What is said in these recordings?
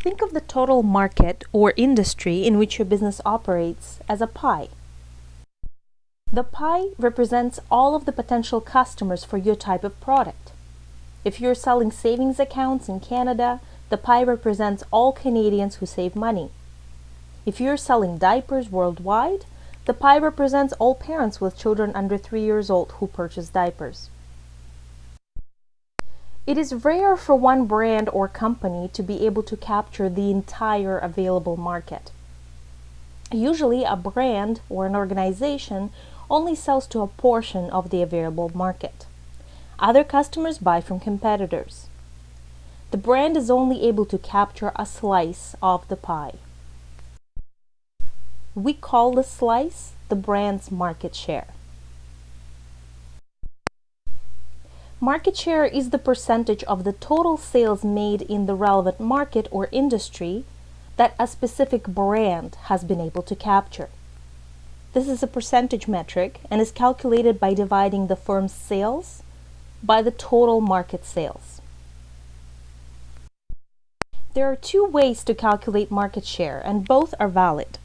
Think of the total market or industry in which your business operates as a pie. The pie represents all of the potential customers for your type of product. If you're selling savings accounts in Canada, the pie represents all Canadians who save money. If you're selling diapers worldwide, the pie represents all parents with children under 3 years old who purchase diapers. It is rare for one brand or company to be able to capture the entire available market. Usually, a brand or an organization only sells to a portion of the available market. Other customers buy from competitors. The brand is only able to capture a slice of the pie. We call the slice the brand's market share. Market share is the percentage of the total sales made in the relevant market or industry that a specific brand has been able to capture. This is a percentage metric and is calculated by dividing the firm's sales by the total market sales. There are two ways to calculate market share, and both are valid.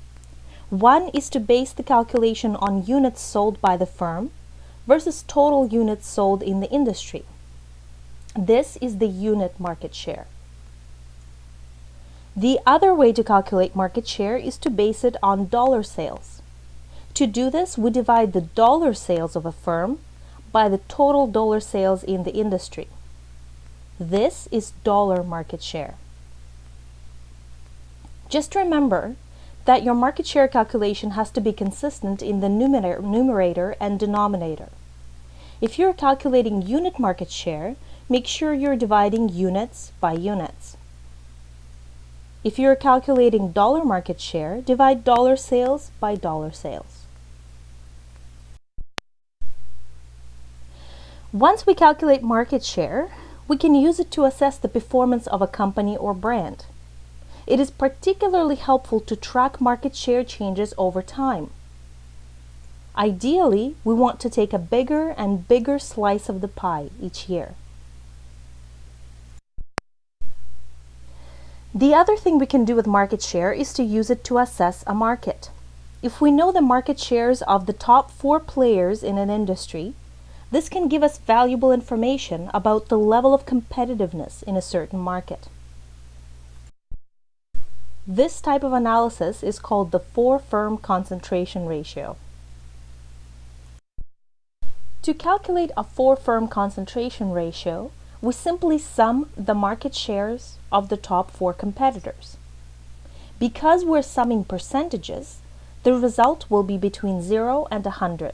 One is to base the calculation on units sold by the firm versus total units sold in the industry. This is the unit market share. The other way to calculate market share is to base it on dollar sales. To do this, we divide the dollar sales of a firm by the total dollar sales in the industry. This is dollar market share. Just remember that your market share calculation has to be consistent in the numerator and denominator. If you're calculating unit market share, make sure you're dividing units by units. If you're calculating dollar market share, divide dollar sales by dollar sales. Once we calculate market share, we can use it to assess the performance of a company or brand. It is particularly helpful to track market share changes over time. Ideally, we want to take a bigger and bigger slice of the pie each year. The other thing we can do with market share is to use it to assess a market. If we know the market shares of the top 4 players in an industry, this can give us valuable information about the level of competitiveness in a certain market. This type of analysis is called the 4-firm concentration ratio. To calculate a 4-firm concentration ratio, we simply sum the market shares of the top 4 competitors. Because we're summing percentages, the result will be between 0 and 100.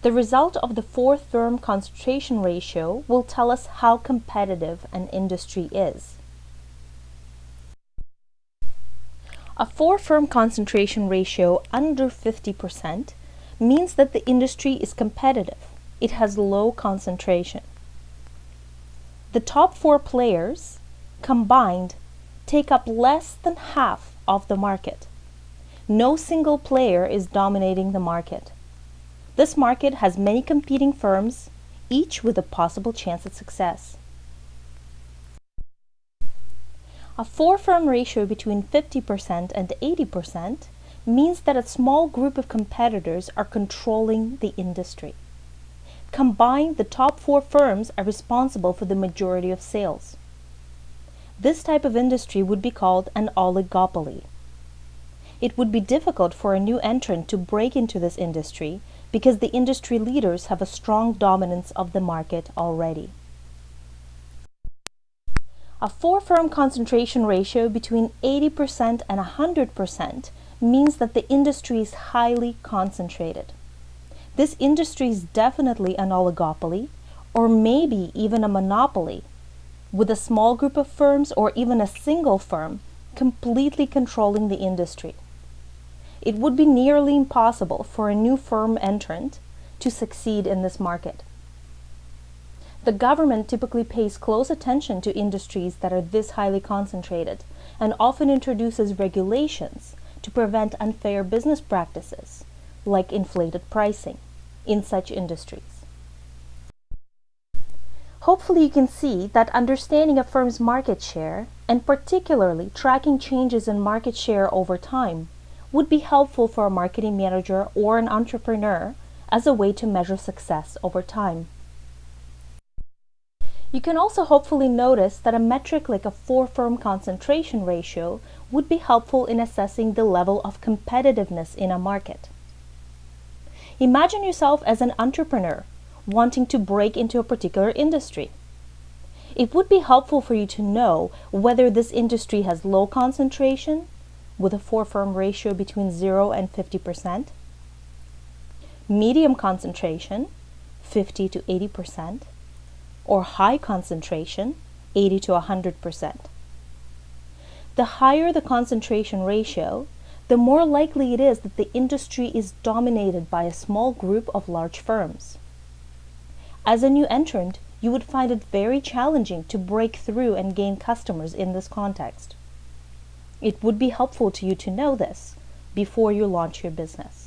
The result of the 4-firm concentration ratio will tell us how competitive an industry is. A 4-firm concentration ratio under 50% means that the industry is competitive. It has low concentration. The top 4 players combined take up less than half of the market. No single player is dominating the market. This market has many competing firms, each with a possible chance at success. A 4-firm ratio between 50% and 80% means that a small group of competitors are controlling the industry. Combined, the top 4 firms are responsible for the majority of sales. This type of industry would be called an oligopoly. It would be difficult for a new entrant to break into this industry because the industry leaders have a strong dominance of the market already. A 4-firm concentration ratio between 80% and 100% means that the industry is highly concentrated. This industry is definitely an oligopoly, or maybe even a monopoly, with a small group of firms or even a single firm completely controlling the industry. It would be nearly impossible for a new firm entrant to succeed in this market. The government typically pays close attention to industries that are this highly concentrated and often introduces regulations to prevent unfair business practices, like inflated pricing, in such industries. Hopefully you can see that understanding a firm's market share and particularly tracking changes in market share over time would be helpful for a marketing manager or an entrepreneur as a way to measure success over time. You can also hopefully notice that a metric like a 4-firm concentration ratio would be helpful in assessing the level of competitiveness in a market. Imagine yourself as an entrepreneur wanting to break into a particular industry. It would be helpful for you to know whether this industry has low concentration, with a 4-firm ratio between 0 and 50%, medium concentration, 50 to 80%, or high concentration, 80 to 100%. The higher the concentration ratio, the more likely it is that the industry is dominated by a small group of large firms. As a new entrant, you would find it very challenging to break through and gain customers in this context. It would be helpful to you to know this before you launch your business.